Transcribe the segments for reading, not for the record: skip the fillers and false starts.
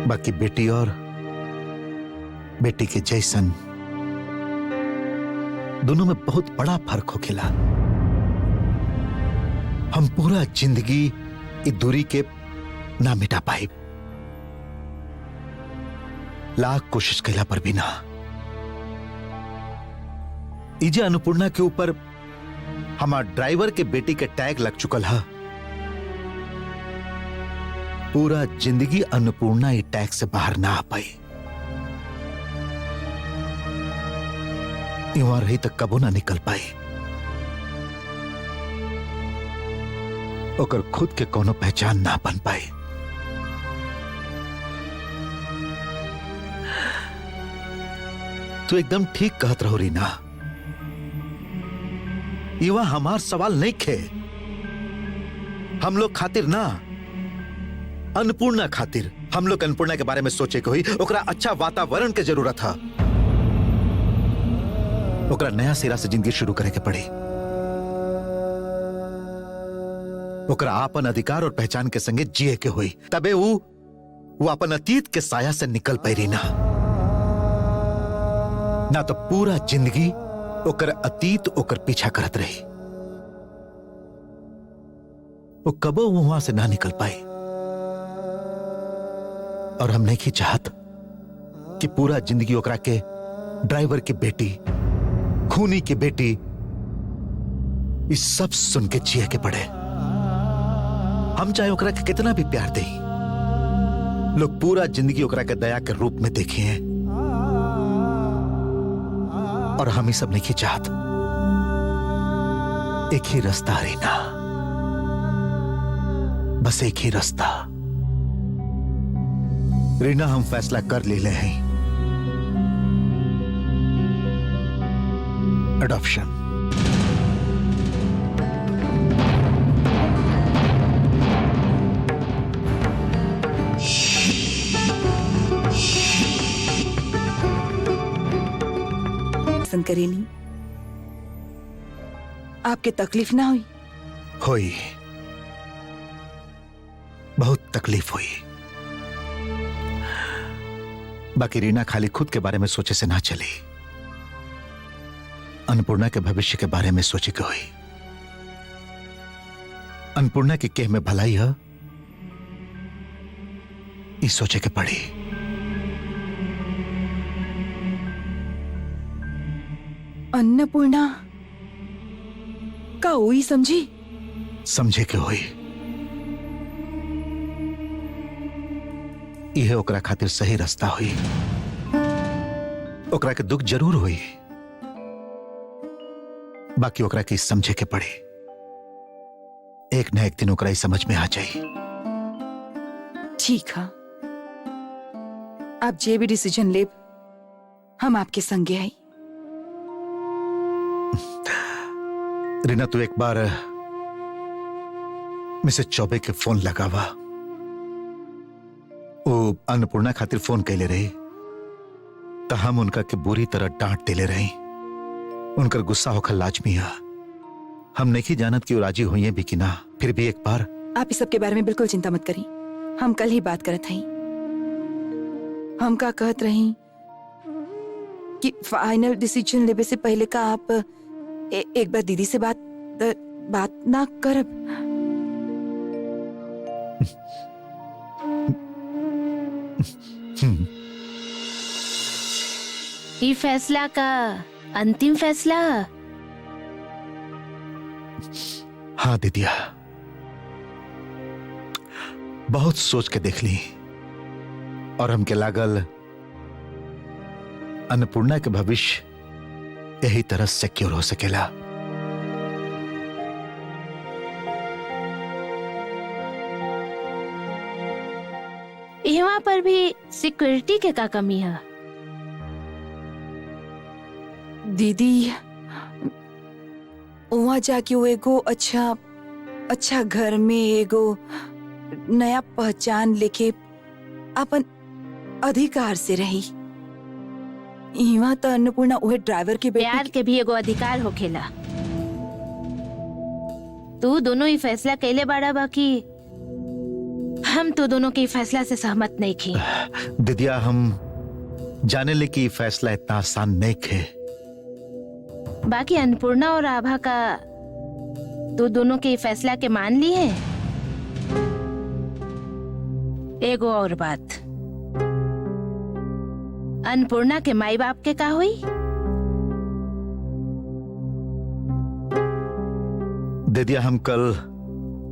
बाकी बेटी और बेटी के जैसन दोनों में बहुत बड़ा फर्क हो खेला। हम पूरा जिंदगी इस दूरी के ना मिटा पाए, लाख कोशिश कैला पर भी ना। इजे अन्नपूर्णा के ऊपर हमार ड्राइवर के बेटी के टैग लग चुकल है। पूरा जिंदगी अन्नपूर्णा ये टैग से बाहर ना आ पाई। युवा रही तक कबो ना निकल पाई। ओकर खुद के कोनो पहचान ना बन पाई। तो एकदम ठीक कहत रहो रीना। युवा हमार सवाल नहीं खे। हम लोग खातिर ना, अन्नपूर्णा खातिर। हम लोग अन्नपूर्णा के बारे में सोचे के हुई ओकरा अच्छा वातावरण के जरूरत है। ओकरा नया सिरा से जिंदगी शुरू करे के पड़ी। ओकरा आपन अधिकार और पहचान के संगे जिए के हुई, तबे वो अपन अतीत के साया से निकल पाई ना तो पूरा जिंदगी ओकर अतीत ओकर पीछा करत रही। वो कबो वहां से ना निकल पाई। और हम नहीं चाहत कि पूरा जिंदगी ओकरा के ड्राइवर की बेटी, खूनी की बेटी, इस सब सुन के जिए के पड़े। हम चाहे ओकरा के कितना भी प्यार दें, लोग पूरा जिंदगी ओकरा के दया के रूप में देखे हैं। और हम ही सब नहीं चाहत। एक ही रास्ता है ना, बस एक ही रास्ता। रीना, हम फैसला कर ले हैं। अडॉप्शन। पसंद करेली, आपके तकलीफ ना हुई? हुई, बहुत तकलीफ हुई। बाकी रीना खाली खुद के बारे में सोचे से ना चली, अन्नपूर्णा के भविष्य के बारे में सोचे के हुई। अन्नपूर्णा की केह में भलाई है, ये सोचे के पड़ी। अन्नपूर्णा का हुई समझी? समझे के हुई। यह ओकरा खातिर सही रास्ता हुई। ओकरा के दुख जरूर हुई, बाकी ओकरा की समझे के पड़ी। एक न एक दिन ओकरा ही समझ में आ जाए। ठीक है, आप जे भी डिसीजन ले, हम आपके संगे आई। रीना, तू एक बार मिसेस चौबे के फोन लगावा। वो अन्नपूर्णा खातिर फोन कैले रही, तो हम उनका के बुरी तरह डांट देले रही। उनकर गुस्सा होकर लाजमी है। हम नहीं जानत कि वो राजी हुई है भी कि ना। फिर भी एक बार आप इस सब के बारे में बिल्कुल चिंता मत करी। हम कल ही बात करत हई। हम का कहत रही कि फाइनल डिसीजन लेवे से पहले का आप एक बार दीदी से बात ना करब? ये फैसला का अंतिम फैसला? हाँ दीदिया, बहुत सोच के देख ली और हमके लागल अन्नपूर्णा के भविष्य यही तरह सिक्योर हो सकेला। यहाँ पर भी सिक्योरिटी के का कमी है? दीदी, वहां जाके वो एगो अच्छा घर में एगो नया पहचान लेके अपन अधिकार से रही। इवा तो अन्नपूर्णा उहे ड्राइवर के बेटी प्यार के भी एगो अधिकार होखेला। तू दोनों ही फैसला कैले बाड़ा बाकी हम तो दोनों के फैसला से सहमत नहीं थी। दिदिया, हम जाने ले कि फैसला इतना आसान नहीं है। बाकी अन्नपूर्णा और आभा का तो दोनों के फैसला के मान लिए हैं। एगो और बात, अन्नपूर्णा के माई बाप के का हुई? दिदिया, हम कल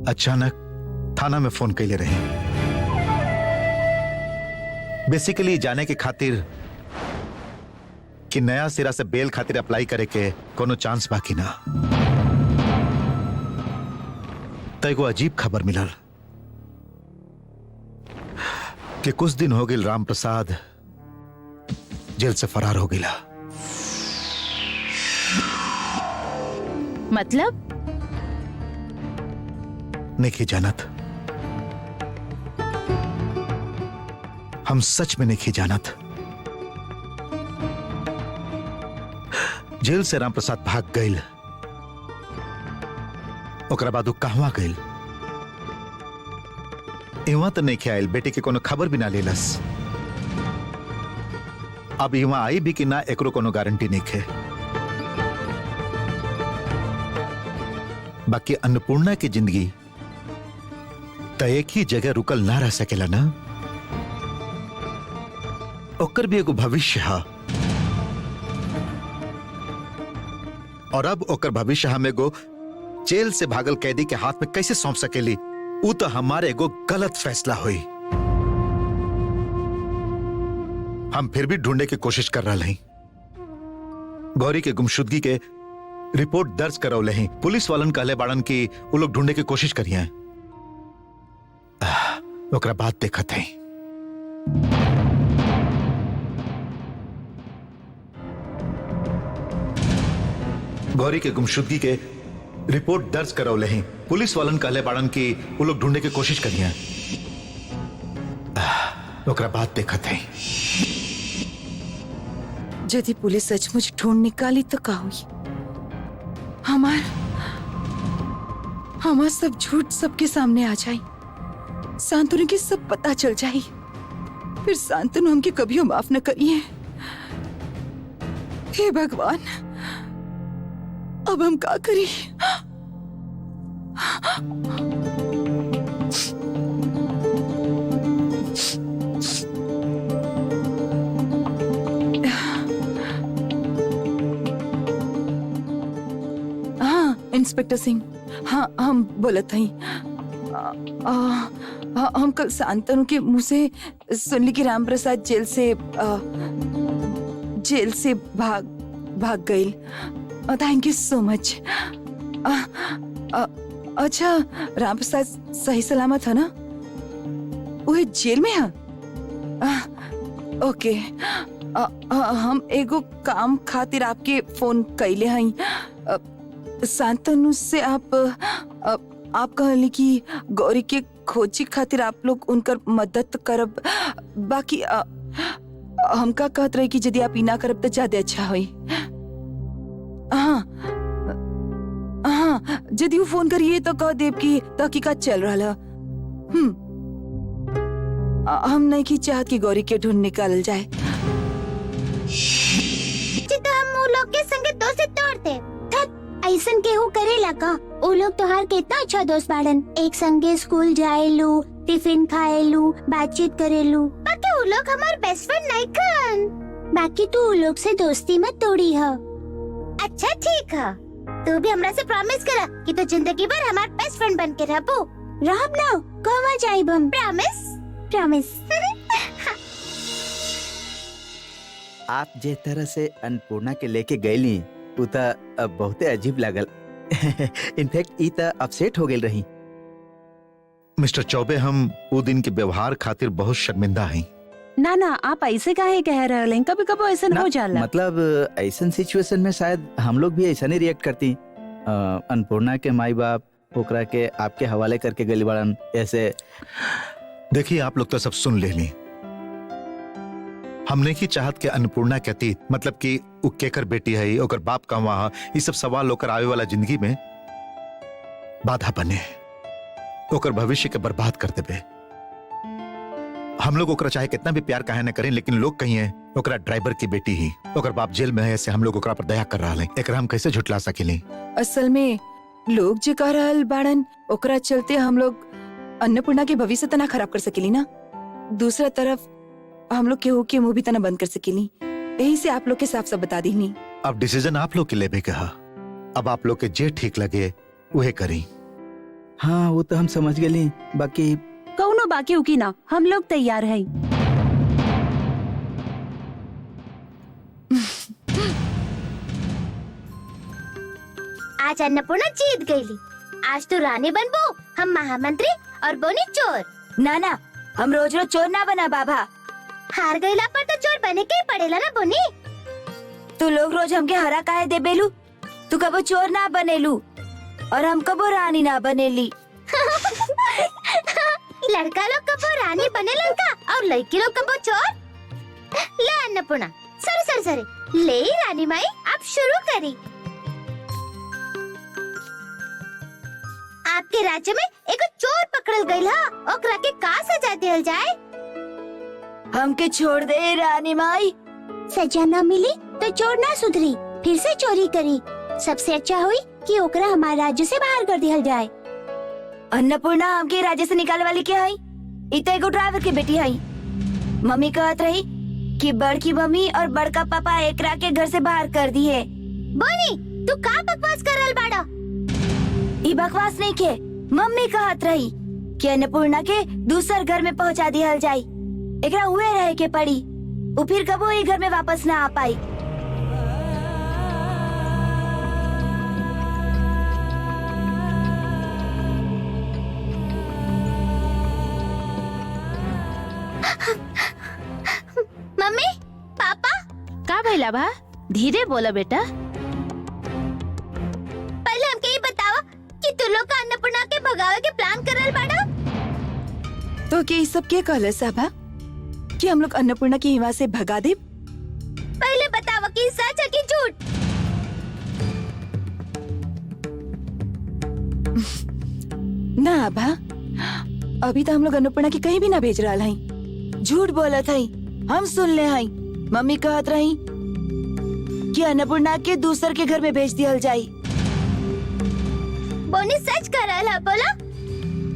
अचानक थाना में फोन कैले रहे, बेसिकली जाने के खातिर कि नया सिरा से बेल खातिर अप्लाई करे के कोनो चांस बाकी ना। तो एगो अजीब खबर मिलल कि कुछ दिन हो गए राम प्रसाद जेल से फरार हो गया। मतलब? नहीं जानत, हम सच में नहीं जानत। जेल से राम प्रसाद भाग गईल, ओकरा बाद कहवा गईल इवा तो नहीं आयल। बेटे के कोनो खबर भी ना लेलस। अब इवा आई भी कि ना एकरो कोनो गारंटी नहीं है। बाकी अन्नपूर्णा की जिंदगी तो एक ही जगह रुकल ना रह सकेला ना। ओकर भी एगो भविष्य है, और अब ओकर भविष्य हम एगो जेल से भागल कैदी के हाथ में कैसे सौंप सकेली? वो तो हमारे एगो गलत फैसला हुई। हम फिर भी ढूंढने की कोशिश कर रहा हैं। गौरी के गुमशुदगी के रिपोर्ट दर्ज करौले हैं। पुलिस वालन कहले बाड़न की वो लोग ढूंढने की कोशिश करिए। ओकरा बात देखत है। गौरी के गुमशुदगी के रिपोर्ट दर्ज करौले हैं। पुलिस वालन कहले बाड़न की वो लोग ढूंढने की कोशिश करिए। ओकरा बात देखत है। यदि पुलिस सचमुच ढूंढ निकाली तो का हुई? हमार सब झूठ सबके सामने आ जाई। शांतनु की सब पता चल जाई। फिर शांतनु हमके कभी माफ न करिए। हे भगवान, अब हम क्या करें? हाँ इंस्पेक्टर सिंह, हाँ हम बोलत हई। हम कल शांतनु के मुंह से सुनली कि राम प्रसाद जेल से भाग गई। Thank you so much. अच्छा, राम प्रसाद सही सलामत है ना? वो जेल में है? ओके। हम एगो काम खातिर आपके फोन कैले हई। शांतनु से आप कहली कि गौरी के खोजी खातिर आप लोग उनकर मदद करब। बाकी हमका कहत रही कि यदि आप इना करब तो ज्यादा अच्छा होई। हाँ, यदि वो फोन करिए तो कह देव कि तहकीकात चल रहा है। हम नहीं की चाहत कि गौरी के ढूंढ निकाल जाए। तो हम वो लोग के संगे दोस्ती तोड़ते। ऐसन केहू करेला का? वो लोग तोहार कितना अच्छा दोस्त बाड़न। एक संगे स्कूल जाएलू, टिफिन खाएलू, बातचीत करेलू। बाकी वो लोग हमार बेस्ट फ्रेंड नहीं कन। बाकी तू वो लोग से दोस्ती मत तोड़ी है। अच्छा ठीक है, तू भी हमरा से प्रॉमिस करा कि तू जिंदगी भर हमार बेस्ट फ्रेंड बन के रहबो। रहब ना, कहवा जाइब हम। Promise promise. आप जे तरह से अन्नपूर्णा के लेके गईली उ त बहुते अजीब लागल। इनफैक्ट ई त अपसेट हो गई रही। मिस्टर चौबे, हम वो दिन के व्यवहार खातिर बहुत शर्मिंदा हैं। ना आप ऐसे काहे कह रहे हैं? कभी कभी ऐसा हो जाला। मतलब ऐसा सिचुएशन में शायद हम लोग भी ऐसा नहीं रिएक्ट करती। अन्नपूर्णा के माई बाप ओकरा के आपके हवाले करके गली बाड़न ऐसे। देखिए, आप लोग तो सब सुन ले ली। हमने की चाहत के अन्नपूर्णा के अतीत, मतलब कि उ केकर बेटी है, ओकर बाप कहवा है, ये सब सवाल होकर आवे वाला जिंदगी में बाधा बने, ओकर भविष्य के बर्बाद कर देबे। हम लोग ओकरा चाहे कितना भी प्यार काहे न करें, लेकिन लोग कहिए ओकरा ड्राइवर की बेटी ही, ओकर बाप जेल में है, ऐसे हम लोग ओकरा पर दया कर रहा है। एकरा हम कैसे झुटला सकेली? असल में लोग जे कह रहल बाड़न ओकरा चलते हम लोग अन्नपूर्णा के भविष्य तना खराब कर सकेली ना। दूसरा तरफ हम लोग केहू के मुंह भी तना बंद कर सकेली। यही से आप लोग के साफ साफ बता दी। अब डिसीजन आप लोग के लेबे के हा। अब आप लोग के जे ठीक लगे वहे करी। हाँ वो तो हम समझ गए, बाकी कौनो बाकी उकी ना, हम लोग तैयार हैं। आज अन्नपूर्णा जीत गईली। आज तू रानी बनबो, हम महामंत्री और बोनी चोर। ना ना, हम रोज रोज चोर ना बना बाबा। हार गईला पर तो चोर बने के ही पड़ेला ना बोनी। तू लोग रोज हमके हरा काहे दे बेलू? तू कबो चोर ना बनेलू और हम कबो रानी ना बनेली। लड़का लोग कबो रानी बने लड़का और लड़की लोग कबो चोर। ले अन्नपूर्णा, सरे ले रानी माई, आप शुरू करी। आपके राज्य में एक चोर पकड़ल गईल हा, ओकरा के का सजा दियल जाए? हमके छोड़ दे रानी माई। सजा न मिली तो चोर ना सुधरी, फिर से चोरी करी। सबसे अच्छा हुई कि ओकरा हमारे राज्य से बाहर कर दिया जाए। अन्नपूर्णा हमके राज्य से निकाले वाली क्या है? इतना एगो ड्राइवर की बेटी है। मम्मी कहत रही कि बड़की मम्मी और बड़का पापा एकरा के घर से बाहर कर दी है। बोनी, तू का बकवास कर रहल बाड़ा? ई बकवास नहीं के, मम्मी कहत रही कि अन्नपूर्णा के दूसर घर में पहुंचा दिया जाए। एकरा हुए रहे के पड़ी, वो फिर कबो ये घर में वापस ना आ पाई। मम्मी, पापा, का भइला बा? धीरे बोला बेटा। पहले हमके ये बतावा कि तू लोग का अन्नपूर्णा के भगावे के प्लान कर रहल बाड़ा? तो क्या ये सब क्या कहले साहबा कि हम लोग अन्नपूर्णा की हिवा से भगा दे? पहले बतावा कि सच है कि झूठ? ना आभा, अभी तो हम लोग अन्नपूर्णा की कहीं भी ना भेज रहा है। झूठ बोला था, हम सुन ले हैं। मम्मी कहत रही कि अन्नपूर्णा के दूसर के घर में भेज दिया जाए। बोनी सच कर रहल है बोला?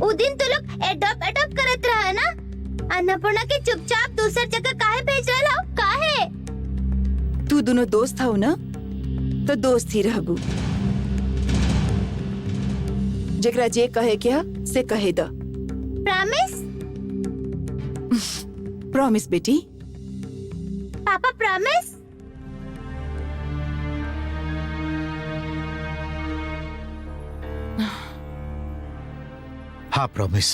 उ दिन तू लोग एडॉप्ट करत रहा ना? अन्नपूर्णा के चुपचाप दूसर जगह काहे भेज रहल हो? काहे? तू दोनों दोस्त हो ना, तो दोस्त ही रहबू। जकरा जे कहे क्या से कहे द। प्रॉमिस? प्रॉमिस बेटी। पापा प्रॉमिस? हाँ प्रॉमिस।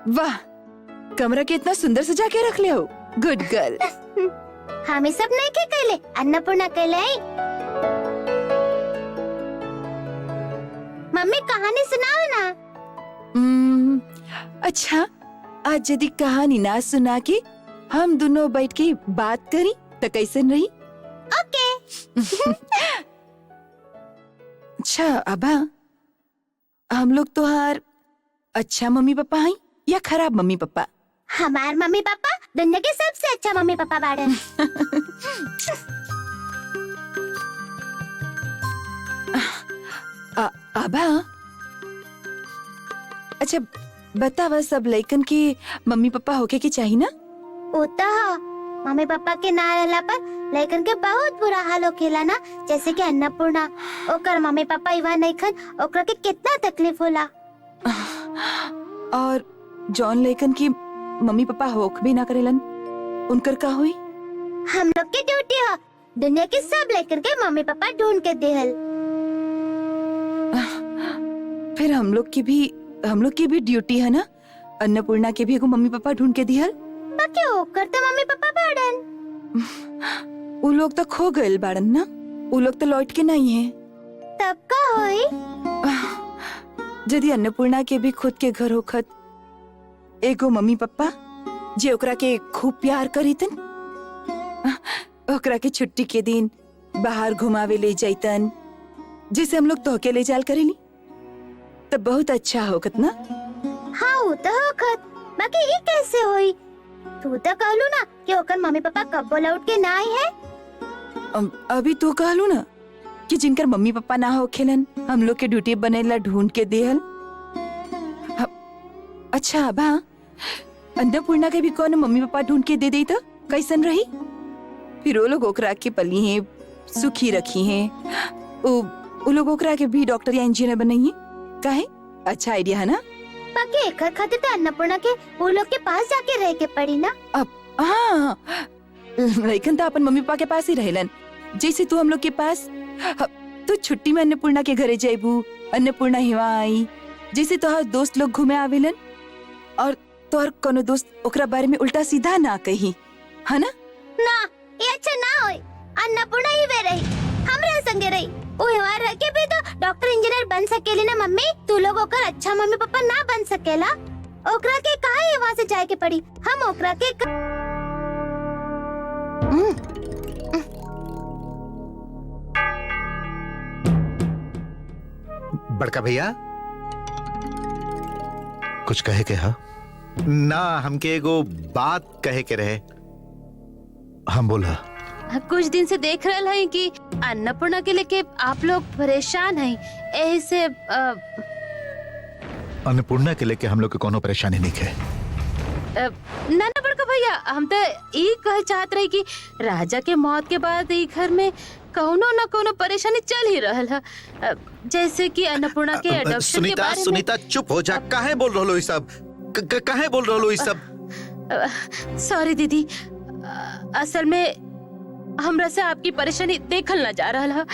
वाह, कमरा के इतना सुंदर सजा के रख ले हो। Good girl. हमें सब नहीं के कहले, अन्नपूर्णा कहले। मम्मी कहानी सुनाओ ना। अच्छा, आज यदि कहानी ना सुना के हम दोनों बैठ के बात करी तो कैसन रही? ओके। अच्छा अबा, हम लोग तोहार अच्छा मम्मी पापा हैं या खराब मम्मी पापा? हमार मम्मी पापा दुनिया के सबसे अच्छा मम्मी पापा बाड़न। आबा, अच्छा बतावा, सब लइकन की मम्मी पापा होके की चाहिए ना? होता है, मम्मी पापा के ना रहला पर लइकन के बहुत बुरा हाल होखेला ना। जैसे कि अन्नपूर्णा, ओकर मम्मी पापा इवा नहीं खन, ओकरा के कितना तकलीफ होला। और जॉन लइकन की मम्मी पापा होक भी ना करेलन, उनकर का हुई? हम लोग की ड्यूटी है दुनिया के सब लइकन के मम्मी पापा ढूंढ के देहल। फिर हम लोग की भी ड्यूटी है ना, अन्नपूर्णा के भी एगो मम्मी पापा ढूंढ के दिहल। बाकी ओकर तो मम्मी पापा बाड़न। उ लोग तो खो गए बाड़न ना, उ लोग तो लौट के नहीं है। तब का होई? यदि अन्नपूर्णा के भी खुद के घर होखत एगो मम्मी पापा जे ओकरा के खूब प्यार करीतन, ओकरा के छुट्टी के दिन बाहर घुमावे ले जाइतन, जैसे हम लोग तोहके ले जाल करेली, तब बहुत अच्छा होगत ना। हाँ वो तो होखत, बाकी ये कैसे होई? तू तो कहलू ना कि ओकर मम्मी पापा कब लौट के ना आई है। अभी तू कहलू ना कि जिनकर मम्मी पापा ना हो खेलन हम लोग के ड्यूटी बनेला ढूंढ के देहल। अच्छा बा, अन्नपूर्णा के भी कौन मम्मी पापा ढूंढ के दे तो कैसन रही? फिर वो लोग ओकरा के पली हैं, सुखी रखी हैं, वो लोग ओकरा के भी डॉक्टर या इंजीनियर बनाइए। काहे? अच्छा आइडिया है ना। बाकी एकर खातिर तो अन्नपूर्णा के वो लोग के पास जाके रह के पड़ी ना। अब हाँ, लेकिन तो अपन मम्मी पापा के पास ही रहलन, जैसे तू हम लोग के पास। तो छुट्टी में अन्नपूर्णा के घरे जाइबू, अन्नपूर्णा हिवा आई, जैसे तोहर दोस्त लोग घूमे आवेलन, और तोहर कोनो दोस्त ओकरा बारे में उल्टा सीधा ना कही, है ना? ना ये अच्छा ना होई। अन्नपूर्णा ही वे रही, हमरा संगे रही। वो हिवार रह के भी तो डॉक्टर इंजीनियर बन सकेली ना मम्मी। तू लोग ओकर अच्छा मम्मी पापा ना बन सकेला, ओकरा के काहे वहाँ से जाए के पड़ी? हम ओकरा के बड़का भैया कुछ कहे के? हा ना, हमके एगो बात कहे के रहे। हम बोला कुछ दिन से देख रहे हैं कि अन्नपूर्णा के लेके आप लोग परेशान हैं, यही से अन्नपूर्णा के लेके हम लोग के कोनो परेशानी नहीं है। ना ना बड़का भैया, हम तो ये कह चाहत रही कि राजा के मौत के बाद ई घर में कोनो न कोनो परेशानी चल ही रहल है, जैसे कि अन्नपूर्णा के एडॉप्शन के बारे में। सुनीता चुप हो जा, काहे बोल रहो ये सब? काहे बोल रहो ये सब? सॉरी दीदी, असल में हमरा से आपकी परेशानी देखल ना जा रहा है,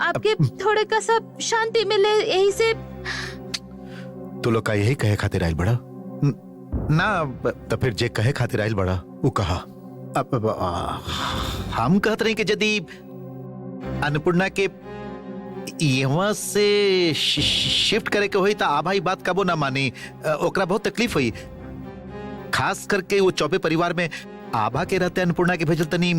आपके थोड़े का सब शांति मिले, यही से। तो लोग का यही कहे खातिर आइल बड़ा ना, तो फिर जे कहे खातिर आइल बड़ा वो कहा। हम कहते रहे कि यदि अन्नपूर्णा के यहाँ से शिफ्ट करे के हुई तो आभा बात कबो ना मानी, ओकरा बहुत तकलीफ हुई, खास करके वो चौबे परिवार में आभा के रहते अन्नपूर्णा के भेजल तनी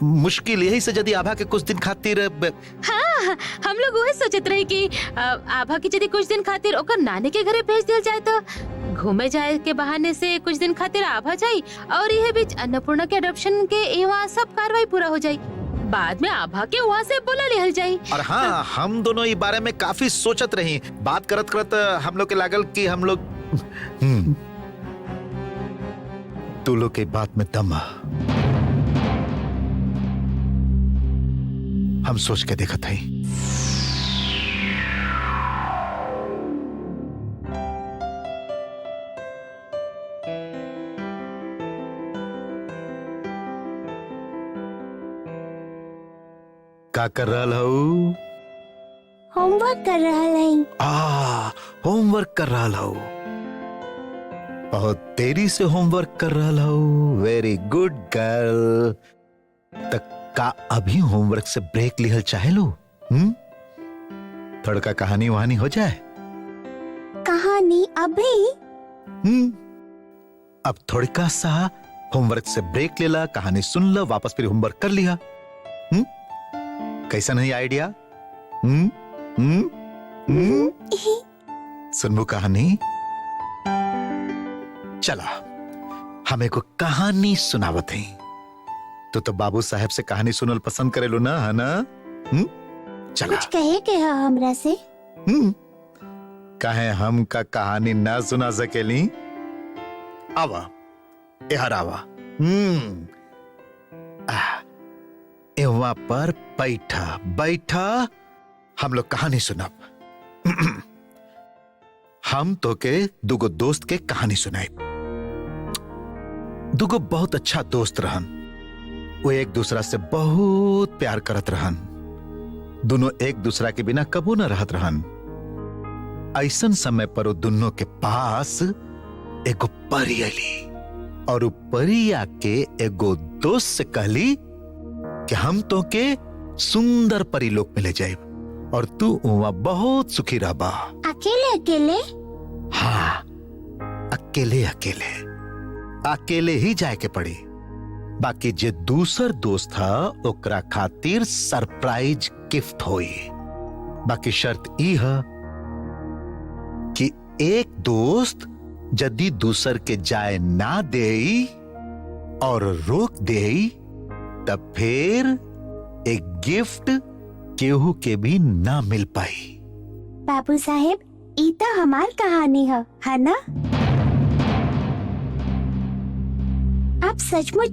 मुश्किल। यही से यदि आभा के कुछ दिन खातिर हाँ, हम लोग वही सोचत रहे कि आभा की यदि कुछ दिन खातिर ओकर नानी के घरे भेज दिया जाए तो घूमे जाए के बहाने से कुछ दिन खातिर आभा जाई, और यह बीच अन्नपूर्णा के अडॉप्शन के यहाँ सब कार्रवाई पूरा हो जाए, बाद में आभा के वहाँ से बोला लिहल जाई। और हाँ, हम दोनों इस बारे में काफी सोचत रही, बात करत करत हम लोग के लागल कि हम लोग तू लोग के बात में दम हम सोच के देखा था। का कर रहा हूँ? होमवर्क कर रहा है। होमवर्क कर रहा हूँ, बहुत देरी से होमवर्क कर रहा हूँ। Very good girl. तक का अभी होमवर्क से ब्रेक लिहल चाहे लो? थोड़ा कहानी वहानी हो जाए। कहानी अभी? अब थोड़ा सा होमवर्क से ब्रेक ले ला, कहानी सुन ला, वापस फिर होमवर्क कर लिया। कैसा नहीं आइडिया? सुनबो कहानी? चला हमें को कहानी सुनावत है। तो बाबू साहब से कहानी सुनल पसंद करे लो ना, है ना? चला कुछ कहे के है हमरा से? कहे हम का कहानी ना सुना सकेली? आवा यार आवा। एवा पर बैठा बैठा हम लोग कहानी सुनब। हम तो के दुगो दोस्त के कहानी सुनाए। दुगो बहुत अच्छा दोस्त रहन, वो एक दूसरा से बहुत प्यार करत रहन, दोनों एक दूसरा के बिना कबू न रहत रहन। ऐसन समय पर वो दोनों के पास एगो परी आली, और वो परी आके एगो दोस्त से कहली कि हम तो के सुंदर परी लोक में ले जाए और तू वहां बहुत सुखी रहबा। अकेले अकेले? हाँ, अकेले अकेले अकेले ही जाए के पड़ी। बाकी जे दूसर दोस्त था ओकरा खातिर सरप्राइज गिफ्ट होई। बाकी शर्त ई है कि एक दोस्त यदि दूसर के जाए ना देई और रोक देई तब फिर एक गिफ्ट केहू के भी ना मिल पाई। बाबू साहेब, ई तो हमार कहानी है ना? आप सचमुच